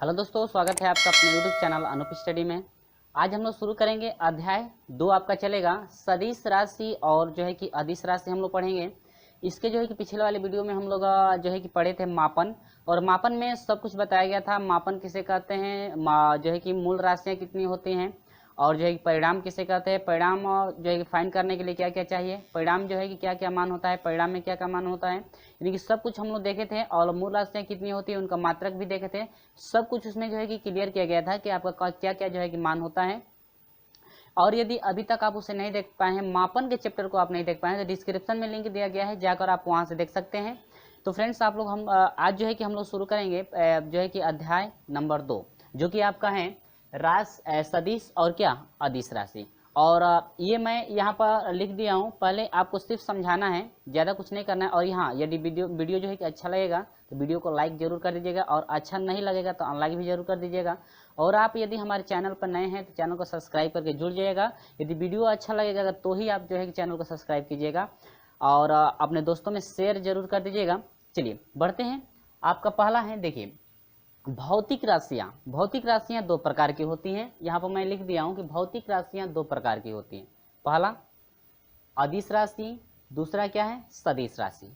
Hello दोस्तों, स्वागत है आपका अपने यूट्यूब चैनल अनूप स्टडी में। आज हम लोग शुरू करेंगे अध्याय 2 आपका चलेगा सदिश राशि और जो है कि अदिश राशि हम लोग पढ़ेंगे। इसके जो है कि पिछले वाले वीडियो में हम लोग जो है कि पढ़े थे मापन, और मापन में सब कुछ बताया गया था। मापन किसे कहते हैं, जो है कि मूल राशियाँ कितनी होती हैं, और जो है कि परिणाम किसे कहते हैं, परिणाम जो है कि फाइंड करने के लिए क्या क्या चाहिए, परिणाम जो है कि क्या क्या मान होता है, परिणाम में क्या क्या मान होता है, यानी कि सब कुछ हम लोग देखे थे। और मूल राशियाँ कितनी होती है, उनका मात्रक भी देखे थे। सब कुछ उसमें जो है कि क्लियर किया गया था कि आपका क्या क्या जो है कि मान होता है। और यदि अभी तक आप उसे नहीं देख पाए हैं, मापन के चैप्टर को आप नहीं देख पाए हैं, तो डिस्क्रिप्शन में लिंक दिया गया है, जाकर आप वहाँ से देख सकते हैं। तो फ्रेंड्स, आप लोग हम आज जो है कि हम लोग शुरू करेंगे जो है कि अध्याय नंबर 2, जो कि आपका है सदिश और क्या अदिश राशि। और ये मैं यहाँ पर लिख दिया हूँ, पहले आपको सिर्फ समझाना है, ज़्यादा कुछ नहीं करना है। और यहाँ यदि वीडियो जो है कि अच्छा लगेगा तो वीडियो को लाइक जरूर कर दीजिएगा, और अच्छा नहीं लगेगा तो अनलाइक भी जरूर कर दीजिएगा। और आप यदि हमारे चैनल पर नए हैं तो चैनल को सब्सक्राइब करके जुड़ जाइएगा। यदि वीडियो अच्छा लगेगा तो ही आप जो है कि चैनल को सब्सक्राइब कीजिएगा, और अपने दोस्तों में शेयर जरूर कर दीजिएगा। चलिए बढ़ते हैं। आपका पहला है, देखिए, भौतिक राशियाँ। भौतिक राशियाँ दो प्रकार की होती हैं। यहाँ पर मैं लिख दिया हूँ कि भौतिक राशियाँ दो प्रकार की होती हैं। पहला अदिश राशि, दूसरा क्या है, सदिश राशि।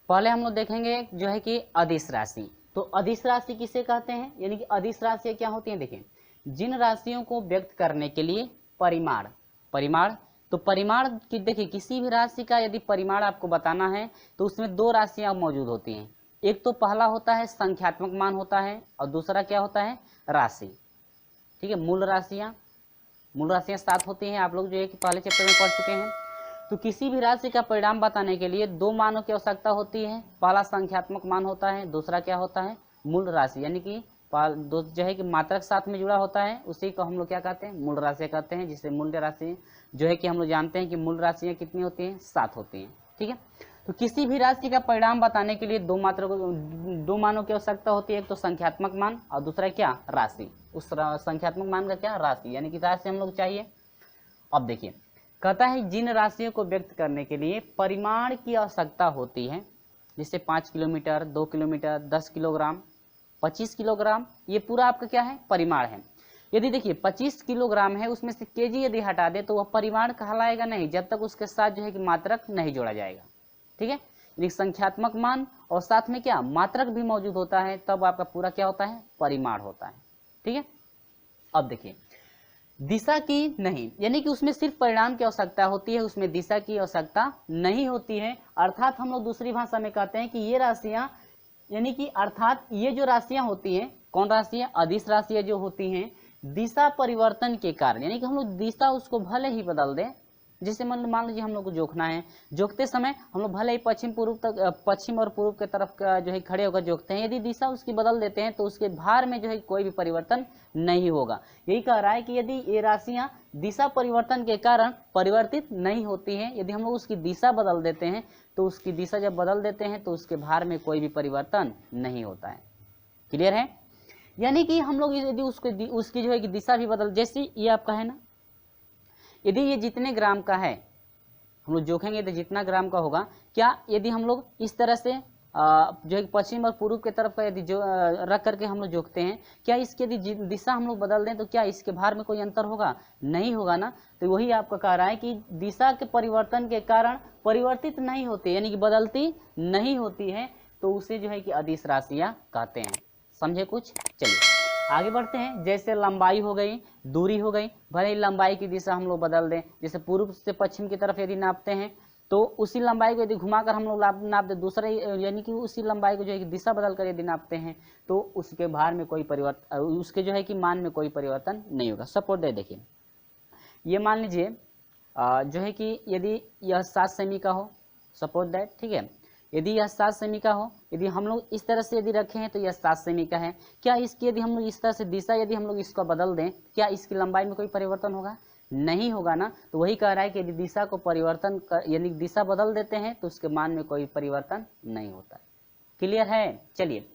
पहले हम लोग देखेंगे जो है कि अदिश राशि। तो अदिश राशि किसे कहते हैं, यानी कि अदिश राशियाँ क्या होती हैं, देखिए, जिन राशियों को व्यक्त करने के लिए परिमाण परिमाण तो परिमाण की, देखिए, किसी भी राशि का यदि परिमाण आपको बताना है तो उसमें दो राशियाँ मौजूद होती हैं। एक तो पहला होता है संख्यात्मक मान होता है, और दूसरा क्या होता है, राशि। ठीक है, मूल राशियाँ 7 होती हैं। आप लोग जो है कि पहले चैप्टर में पढ़ चुके हैं। तो किसी भी राशि का परिणाम बताने के लिए दो मानों की आवश्यकता होती है। पहला संख्यात्मक मान होता है, दूसरा क्या होता है, मूल राशि, यानी कि जो है कि मात्रक साथ में जुड़ा होता है, उसी को हम लोग क्या कहते हैं, मूल राशि कहते हैं। जिसे मूल्य राशि जो है कि हम लोग जानते हैं कि मूल राशियाँ कितनी होती हैं, 7 होती हैं। ठीक है, तो किसी भी राशि का परिणाम बताने के लिए दो मानों की आवश्यकता होती है। एक तो संख्यात्मक मान, और दूसरा क्या, राशि। उस संख्यात्मक मान का क्या, राशि, यानी कि राशि हम लोग चाहिए। अब देखिए, कहता है जिन राशियों को व्यक्त करने के लिए परिमाण की आवश्यकता होती है, जैसे 5 किलोमीटर, 2 किलोमीटर, 10 किलोग्राम, 25 किलोग्राम, ये पूरा आपका क्या है, परिमाण है। यदि देखिए 25 किलोग्राम है, उसमें से केजी यदि हटा दे तो वह परिमाण कहलाएगा नहीं, जब तक उसके साथ जो है कि मात्रक नहीं जोड़ा जाएगा। ठीक है, यानी संख्यात्मक मान और साथ में क्या, मात्रक भी मौजूद होता है, तब आपका पूरा क्या होता है, परिमाण होता है। ठीक है, अब देखिए, दिशा की नहीं, यानी कि उसमें सिर्फ परिणाम की आवश्यकता होती है, उसमें दिशा की आवश्यकता नहीं होती है। अर्थात हम लोग दूसरी भाषा में कहते हैं कि ये राशियां, यानी कि अर्थात ये जो राशियां होती हैं, कौन राशियां, अदिश राशियां जो होती हैं, दिशा परिवर्तन के कारण, यानी कि हम लोग दिशा उसको भले ही बदल दें। जैसे मान लीजिए हम लोग को जोखना है, जोखते समय हम लोग भले ही पश्चिम और पूर्व के तरफ का जो है खड़े होकर जोखते हैं, यदि दिशा उसकी बदल देते हैं तो उसके भार में जो है कोई भी परिवर्तन नहीं होगा। यही कह रहा है कि यदि ये राशियां दिशा परिवर्तन के कारण परिवर्तित नहीं होती हैं, यदि हम लोग उसकी दिशा बदल देते हैं तो उसकी दिशा जब बदल देते हैं तो उसके भार में कोई भी परिवर्तन नहीं होता है। क्लियर है, यानी कि हम लोग यदि उसकी जो है कि दिशा भी बदल, जैसे ये आपका है ना, यदि ये जितने ग्राम का है हम लोग जोखेंगे तो जितना ग्राम का होगा, क्या यदि हम लोग इस तरह से जो है पश्चिम और पूर्व की तरफ का यदि जो रख करके हम लोग जोखते हैं, क्या इसकी यदि दिशा हम लोग बदल दें तो क्या इसके भार में कोई अंतर होगा, नहीं होगा ना। तो वही आपका कह रहा है कि दिशा के परिवर्तन के कारण परिवर्तित नहीं होती, यानी कि बदलती नहीं होती है, तो उसे जो है कि अदिश राशियाँ कहते हैं। समझे कुछ, चलिए आगे बढ़ते हैं। जैसे लंबाई हो गई, दूरी हो गई, भले ही लंबाई की दिशा हम लोग बदल दें, जैसे पूर्व से पश्चिम की तरफ यदि नापते हैं तो उसी लंबाई को यदि घुमाकर हम लोग नाप दे दूसरे, यानी कि उसी लंबाई को जो है दिशा बदल कर यदि नापते हैं तो उसके भार में कोई परिवर्तन, उसके जो है कि मान में कोई परिवर्तन नहीं होगा। सपोर्ट दे, देखिए, ये मान लीजिए जो है कि यदि यह 7 सेमी का हो, सपोर्ट दैट, ठीक है, यदि यह 7 सेमी का हो, यदि हम लोग इस तरह से यदि रखे हैं तो यह 7 सेमी का है, क्या इसकी यदि हम लोग इस तरह से दिशा यदि हम लोग इसको बदल दें, क्या इसकी लंबाई में कोई परिवर्तन होगा, नहीं होगा ना। तो वही कह रहा है कि यदि दिशा को परिवर्तन यानी दिशा बदल देते हैं तो उसके मान में कोई परिवर्तन नहीं होता। क्लियर है, चलिए,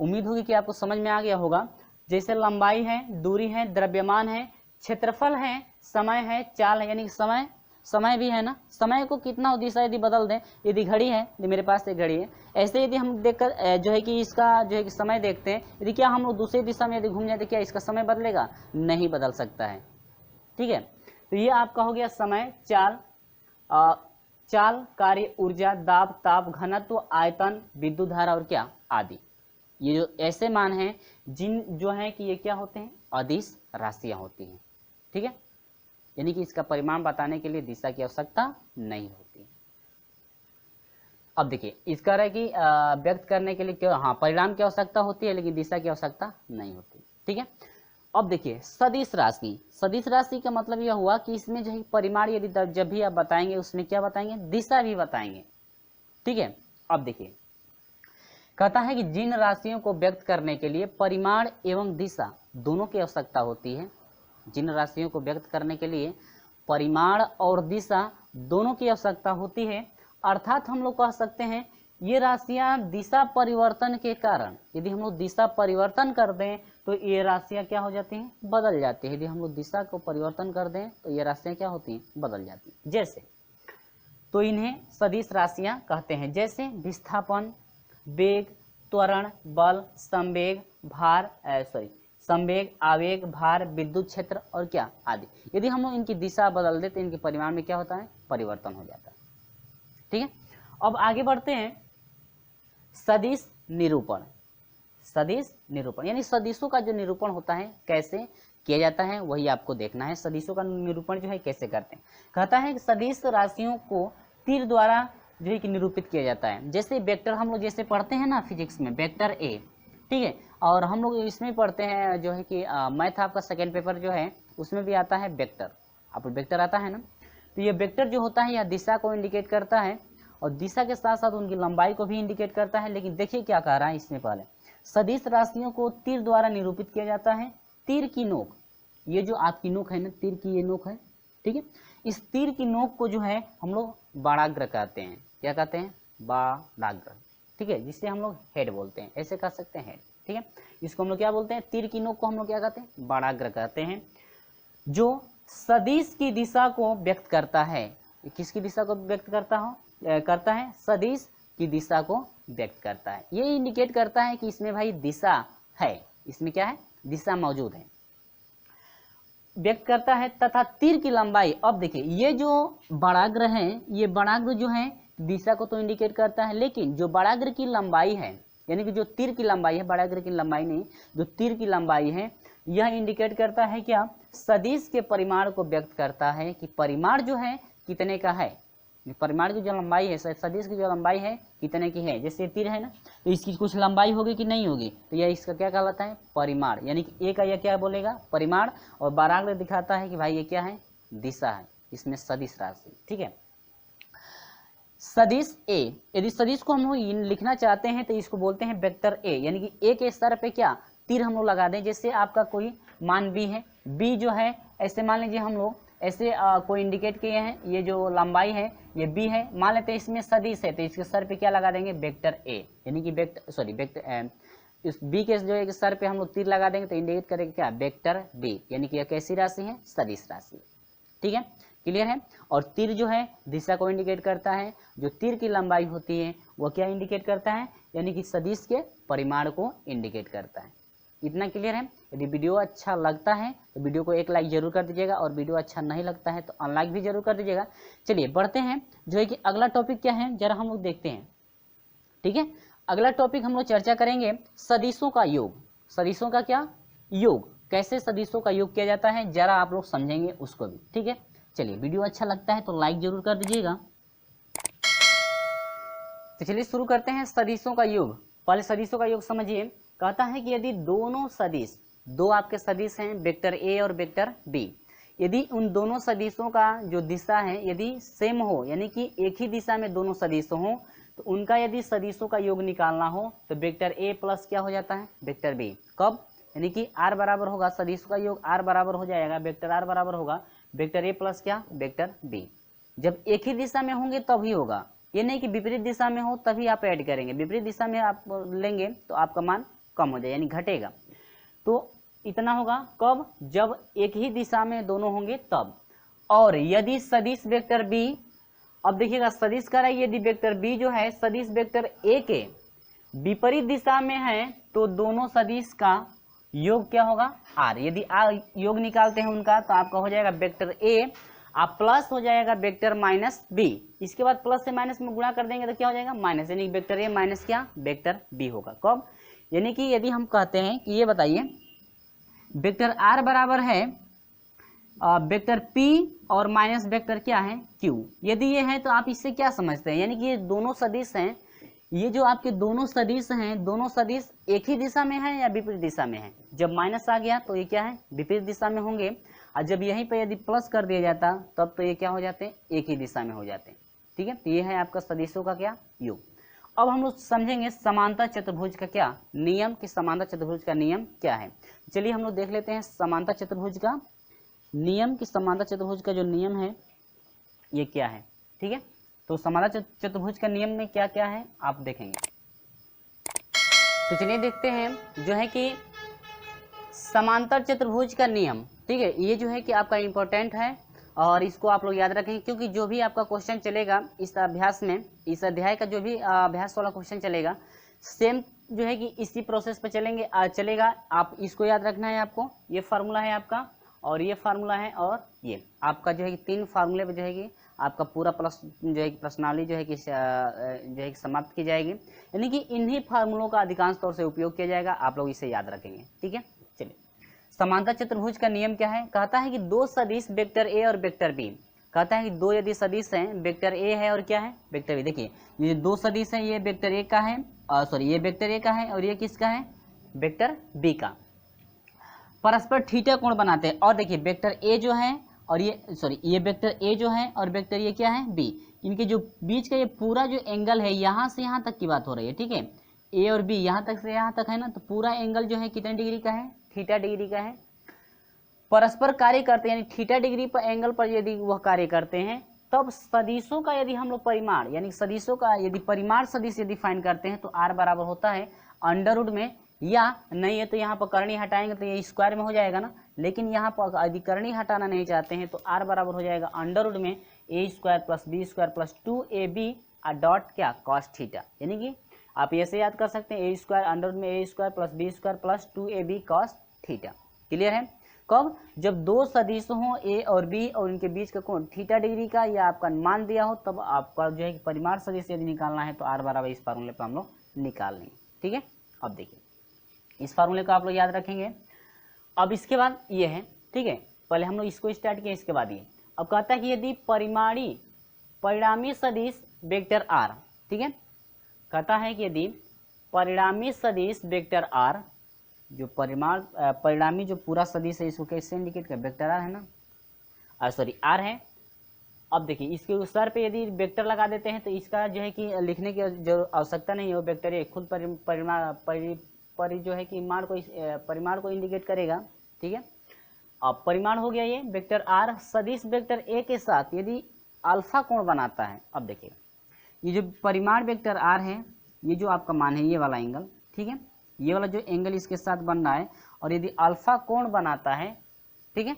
उम्मीद होगी कि आपको समझ में आ गया होगा। जैसे लंबाई है, दूरी है, द्रव्यमान है, क्षेत्रफल है, समय है, चाल है, यानी समय समय भी है ना, समय को कितना दिशा यदि बदल दें, यदि घड़ी है, यदि मेरे पास एक घड़ी है, ऐसे यदि हम देखकर जो है कि इसका जो है कि समय देखते हैं, यदि क्या हम लोग दूसरी दिशा में यदि घूम जाए तो क्या इसका समय बदलेगा? नहीं बदल सकता है। ठीक है, तो ये आपका हो गया समय, चाल, चाल, कार्य, ऊर्जा, दाब, ताप, घनत्व, आयतन, विद्युत धारा और क्या आदि। ये जो ऐसे मान हैं जिन जो है कि ये क्या होते हैं? अदिश राशियां होती हैं। ठीक है, यानी कि इसका परिमाण बताने के लिए दिशा की आवश्यकता नहीं होती। अब देखिए इसका है कि व्यक्त करने के लिए क्यों, हाँ, परिणाम की आवश्यकता होती है लेकिन दिशा की आवश्यकता नहीं होती। ठीक है, अब देखिए सदिश राशि, सदिश राशि का मतलब यह हुआ कि इसमें जो है परिमाण यदि जब भी आप बताएंगे उसमें क्या बताएंगे? दिशा भी बताएंगे। ठीक है, अब देखिए कहता है कि जिन राशियों को व्यक्त करने के लिए परिमाण एवं दिशा दोनों की आवश्यकता होती है, जिन राशियों को व्यक्त करने के लिए परिमाण और दिशा दोनों की आवश्यकता होती है, अर्थात हम लोग कह सकते हैं ये राशियां दिशा परिवर्तन के कारण, यदि हम लोग दिशा परिवर्तन कर दें तो ये राशियां क्या हो जाती हैं? बदल जाती है। यदि हम लोग दिशा को परिवर्तन कर दें तो ये राशियां क्या होती हैं? बदल जाती हैं। जैसे, तो इन्हें सदिश राशियां कहते हैं, जैसे विस्थापन, वेग, त्वरण, बल, संवेग, भार, संवेग, आवेग, भार, विद्युत क्षेत्र और क्या आदि। यदि हम लोग इनकी दिशा बदल दें तो इनके परिमाण में क्या होता है? परिवर्तन हो जाता है। ठीक है, अब आगे बढ़ते हैं। सदिश निरूपण, सदिश निरूपण यानी सदिशों का जो निरूपण होता है कैसे किया जाता है वही आपको देखना है। सदिशों का निरूपण जो है कैसे करते हैं, कहता है कि सदिश राशियों को तीर द्वारा जो है कि निरूपित किया जाता है। जैसे वेक्टर हम लोग जैसे पढ़ते हैं ना फिजिक्स में, वेक्टर ए, ठीक है, और हम लोग इसमें पढ़ते हैं जो है कि मैथ आपका सेकेंड पेपर जो है उसमें भी आता है वेक्टर, आपको वेक्टर आता है ना। तो ये वेक्टर जो होता है यह दिशा को इंडिकेट करता है और दिशा के साथ साथ उनकी लंबाई को भी इंडिकेट करता है। लेकिन देखिए क्या कह रहा है इसमें, पहले सदिश राशियों को तीर द्वारा निरूपित किया जाता है। तीर की नोक, ये जो आपकी नोक है ना, तीर की ये नोक है, ठीक है, इस तीर की नोक को जो है हम लोग बाणाग्र कहते हैं। क्या कहते हैं? बाणाग्र। ठीक है, जिससे हम लोग हेड बोलते हैं, ऐसे कह सकते हैं हेड। ठीक है, इसको हम लोग क्या बोलते हैं? तीर की नोक को हम लोग क्या कहते हैं? बाणाग्र कहते हैं, जो सदिश की दिशा को व्यक्त करता है। किसकी दिशा को व्यक्त करता है? सदिश की दिशा को व्यक्त करता है। ये इंडिकेट करता है कि इसमें भाई दिशा है, इसमें क्या है? दिशा मौजूद है, व्यक्त करता है। तथा तीर की लंबाई, अब देखिए ये जो बाणाग्र है, ये बाणाग्र जो है दिशा को तो इंडिकेट करता है, लेकिन जो बाणाग्र की लंबाई है, यानी कि जो तीर की लंबाई है, बाणाग्र की लंबाई नहीं, जो तीर की लंबाई है, यह इंडिकेट करता है क्या? सदिश के परिमाण को व्यक्त करता है कि परिमाण जो है कितने का है। परिमाण की जो लंबाई है, सदिश की जो लंबाई है कितने की है। जैसे तीर है ना, तो इसकी कुछ लंबाई होगी कि नहीं होगी, तो यह इसका क्या कहलाता है? परिमाण। यानी कि ए का यह क्या बोलेगा? परिमाण, और बाणाग्र दिखाता है कि भाई ये क्या है? दिशा है, इसमें सदिश राशि। ठीक है, सदिश ए, यदि सदिश को हम लोग लिखना चाहते हैं तो इसको बोलते हैं वेक्टर ए, यानी कि ए के स्तर पे क्या तीर हम लोग लगा दें। जैसे आपका कोई मान बी है, बी जो है ऐसे मान लीजिए हम लोग ऐसे कोई इंडिकेट किए हैं, ये जो लंबाई है ये बी है, मान लेते हैं इसमें सदिश है तो इसके सर पे क्या लगा देंगे? वेक्टर ए, यानी कि वेक्टर इस बी के जो है सर पे हम लोग तीर लगा देंगे तो इंडिकेट करेंगे क्या? वेक्टर बी, यानी कि यह कैसी राशि है? सदिश राशि। ठीक है, क्लियर है। और तीर जो है दिशा को इंडिकेट करता है, जो तीर की लंबाई होती है वो क्या इंडिकेट करता है? यानी कि सदिश के परिमाण को इंडिकेट करता है। इतना क्लियर है। यदि वीडियो अच्छा लगता है तो वीडियो को एक लाइक जरूर कर दीजिएगा, और वीडियो अच्छा नहीं लगता है तो अनलाइक भी जरूर कर दीजिएगा। चलिए बढ़ते हैं, जो है कि अगला टॉपिक क्या है जरा हम लोग देखते हैं। ठीक है, अगला टॉपिक हम लोग चर्चा करेंगे सदिशों का योग। सदिशों का क्या? योग। कैसे सदिशों का योग किया जाता है जरा आप लोग समझेंगे उसको भी। ठीक है, चलिए वीडियो अच्छा लगता है तो लाइक जरूर कर दीजिएगा। तो चलिए शुरू करते हैं सदिशों का योग। पहले सदिशों का योग समझिए। कहता है कि यदि दोनों सदिश, दो आपके सदिश हैं वेक्टर ए और वेक्टर बी, यदि उन दोनों सदिशों का जो दिशा है यदि सेम हो, यानी कि एक ही दिशा में दोनों सदिश हो, तो उनका यदि सदिशों का योग निकालना हो तो वेक्टर ए प्लस क्या हो जाता है? Vector B. कब? यानी कि आर बराबर होगा, सदिशों का योग आर बराबर हो जाएगा, वेक्टर आर बराबर होगा वेक्टर ए प्लस क्या? Vector B. जब एक ही दिशा में होंगे तभी होगा, ये नहीं कि विपरीत दिशा में हो तभी आप ऐड करेंगे। विपरीत दिशा में आप लेंगे तो आपका मान कम हो जाए, यानी घटेगा। तो इतना होगा कब? जब एक ही दिशा में दोनों होंगे तब। और यदि सदिश वेक्टर बी, अब देखिएगा सदिश कह रहा है यदि वेक्टर बी जो है सदिश वेक्टर ए के विपरीत दिशा में है तो दोनों सदिश का योग क्या होगा आर। यदि योग निकालते हैं उनका तो आपका हो जाएगा वेक्टर ए आप प्लस हो जाएगा वेक्टर माइनस बी, इसके बाद प्लस से माइनस में गुणा कर देंगे तो क्या हो जाएगा माइनस, यानी वेक्टर ए माइनस क्या वेक्टर बी होगा। कब, यानी कि यदि हम कहते हैं कि ये बताइए वेक्टर आर बराबर है वेक्टर पी और माइनस वेक्टर क्या है क्यू, यदि ये है तो आप इससे क्या समझते हैं, यानी कि ये दोनों सदिश हैं, ये जो आपके दोनों सदिश हैं दोनों सदिश एक ही दिशा में है या विपरीत दिशा में है। जब माइनस आ गया तो ये क्या है विपरीत दिशा में होंगे, और जब यहीं पे यदि प्लस कर दिया जाता तब तो ये क्या हो जाते हैं एक ही दिशा में हो जाते हैं। ठीक है, तो ये है आपका सदिशों का क्या योग। अब हम लोग समझेंगे समांतर चतुर्भुज का क्या नियम, कि समांतर चतुर्भुज का नियम क्या है। चलिए हम लोग देख लेते हैं समांतर चतुर्भुज का नियम, कि समांतर चतुर्भुज का जो नियम है ये क्या है। ठीक है, तो समांतर चतुर्भुज का नियम में क्या क्या है आप देखेंगे। तो चलिए देखते हैं जो है कि समांतर चतुर्भुज का नियम। ठीक है, ये जो है कि आपका इम्पोर्टेंट है और इसको आप लोग याद रखेंगे, क्योंकि जो भी आपका क्वेश्चन चलेगा इस अभ्यास में, इस अध्याय का जो भी अभ्यास वाला क्वेश्चन चलेगा सेम जो है कि इसी प्रोसेस पे चलेगा। आप इसको याद रखना है, आपको ये फार्मूला है आपका और ये फार्मूला है और ये आपका जो है कि तीन फार्मूले पे जो है कि आपका पूरा प्लस जो है प्रश्नावली जो है कि समाप्त की जाएगी, यानी कि इन्हीं फार्मूलों का अधिकांश तौर से उपयोग किया जाएगा, आप लोग इसे याद रखेंगे। ठीक है, चलिए समांतर चतुर्भुज का नियम क्या है, कहता है कि दो सदिश वेक्टर ए और वेक्टर बी, कहता है कि दो यदि सदिश हैं वेक्टर ए है और क्या है वेक्टर बी। देखिए ये दो सदिश हैं, ये वेक्टर ए का है ये वेक्टर ए का है और ये किसका है वेक्टर बी का, परस्पर थीटा कोण बनाते हैं। और देखिए वेक्टर ए जो है और ये वेक्टर ए जो है और वेक्टर ये क्या है बी, इनके जो बीच का ये पूरा जो एंगल है यहाँ से यहाँ तक की बात हो रही है। ठीक है, ए और बी यहाँ तक से यहाँ तक है ना, तो पूरा एंगल जो है कितने डिग्री का है थीटा डिग्री का है। परस्पर कार्य करते हैं यानी थीटा डिग्री पर एंगल पर यदि वह कार्य करते हैं तब सदिशों का यदि हम लोग परिमाण यानी सदिशों का यदि परिमाण सदिश यदि फाइंड करते हैं तो आर बराबर होता है अंडर रूट में, या नहीं है तो यहाँ पर करनी हटाएंगे तो ये स्क्वायर में हो जाएगा ना, लेकिन यहाँ पर यदि करनी हटाना नहीं चाहते हैं तो आर बराबर हो जाएगा अंडर रूट में a square plus b square plus 2ab dot क्या कॉस थीटा, यानी कि आप ऐसे याद कर सकते हैं ए स्क्वायर अंडर रूट में a square plus b square plus 2ab cos theta. Clear है, कब जब दो सदिश हों ए और बी और इनके बीच का कोण थीटा डिग्री का या आपका मान दिया हो तब आपका जो है कि परिमाण सदिश यदि निकालना है तो आर बराबर इस फार्मूले पर हम लोग निकाल लेंगे। ठीक है, अब देखिए इस फार्मूले को आप लोग याद रखेंगे। अब इसके बाद ये है, ठीक है, पहले हम लोग इसको स्टार्ट किए, इसके बाद ये अब कहता है कि यदि परिणामी सदिश वेक्टर आर, ठीक है, कहता है कि यदि परिणामी सदिश वेक्टर आर जो परिणामी जो पूरा सदिश है इसको कैसे इंडिकेट कर वेक्टर आर है ना, आर है। अब देखिए इसके सर पे यदि वेक्टर लगा देते हैं तो इसका जो है कि लिखने की जो आवश्यकता नहीं है, वेक्टर ये खुद जो है कि परिमाण को इंडिकेट करेगा। ठीक है, अब परिमाण हो गया ये वेक्टर आर सदिश वेक्टर ए के साथ यदि अल्फा कोण बनाता है। अब देखिए ये जो परिमाण वेक्टर आर है ये जो आपका मान है ये वाला एंगल, ठीक है, ये वाला जो एंगल इसके साथ बन रहा है और यदि अल्फा कोण बनाता है, ठीक है,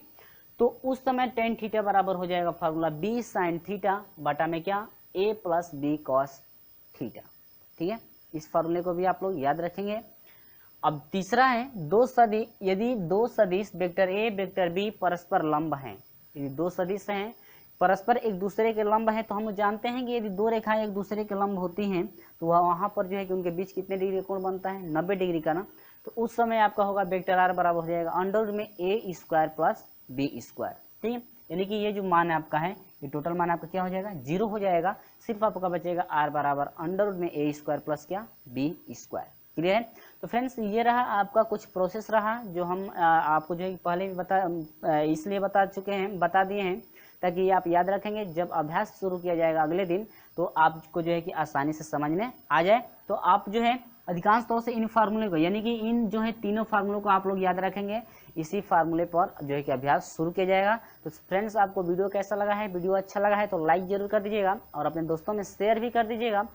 तो उस समय टेन थीटा बराबर हो जाएगा फार्मूला बी साइन थीटा बटा में क्या ए प्लस बी कॉस थीटा। ठीक है, इस फार्मूले को भी आप लोग याद रखेंगे। अब तीसरा है यदि दो सदिश वेक्टर ए वेक्टर बी परस्पर लंब हैं, यदि दो सदिश हैं परस्पर एक दूसरे के लंब हैं तो हम जानते हैं कि यदि दो रेखाएं एक दूसरे के लंब होती हैं तो वहाँ पर जो है कि उनके बीच कितने डिग्री कोण बनता है 90 डिग्री का ना, तो उस समय आपका होगा वेक्टर आर बराबर हो जाएगा अंडर रूट में a square plus b square. ठीक है, यानी कि ये जो मान आपका है ये टोटल मान आपका क्या हो जाएगा 0 हो जाएगा, सिर्फ आपका बचेगा आर बराबर अंडर रूट में ए स्क्वायर प्लस क्या बी स्क्वायर। क्लियर है, तो फ्रेंड्स ये रहा आपका कुछ प्रोसेस रहा जो हम आपको जो है पहले भी इसलिए बता दिए हैं ताकि आप याद रखेंगे जब अभ्यास शुरू किया जाएगा अगले दिन तो आपको जो है कि आसानी से समझ में आ जाए। तो आप जो है अधिकांश तौर से इन फार्मूले को यानी कि इन जो है तीनों फार्मूलों को आप लोग याद रखेंगे, इसी फार्मूले पर जो है कि अभ्यास शुरू किया जाएगा। तो फ्रेंड्स आपको वीडियो कैसा लगा है, वीडियो अच्छा लगा है तो लाइक जरूर कर दीजिएगा और अपने दोस्तों में शेयर भी कर दीजिएगा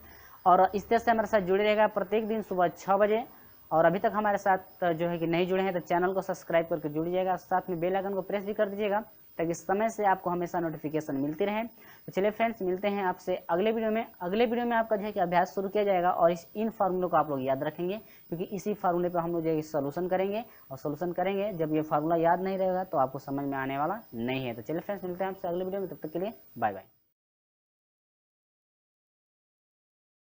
और इस तरह से हमारे साथ जुड़े रहेगा प्रत्येक दिन सुबह 6 बजे और अभी तक हमारे साथ जो है कि नहीं जुड़े हैं तो चैनल को सब्सक्राइब करके जुड़ जाइएगा, साथ में बेल आइकन को प्रेस भी कर दीजिएगा ताकि समय से आपको हमेशा नोटिफिकेशन मिलती रहे। तो चलिए फ्रेंड्स, मिलते हैं आपसे अगले वीडियो में। अगले वीडियो में आपका जो है कि अभ्यास शुरू किया जाएगा और इन फार्मूलों को आप लोग याद रखेंगे, क्योंकि इसी फार्मूले पर हम लोग जो है सोल्यूशन करेंगे। और सोल्यूशन करेंगे जब ये फार्मूला याद नहीं रहेगा तो आपको समझ में आने वाला नहीं है। तो चलिए फ्रेंड्स, मिलते हैं आपसे अगले वीडियो में, तब तक के लिए बाय बाय।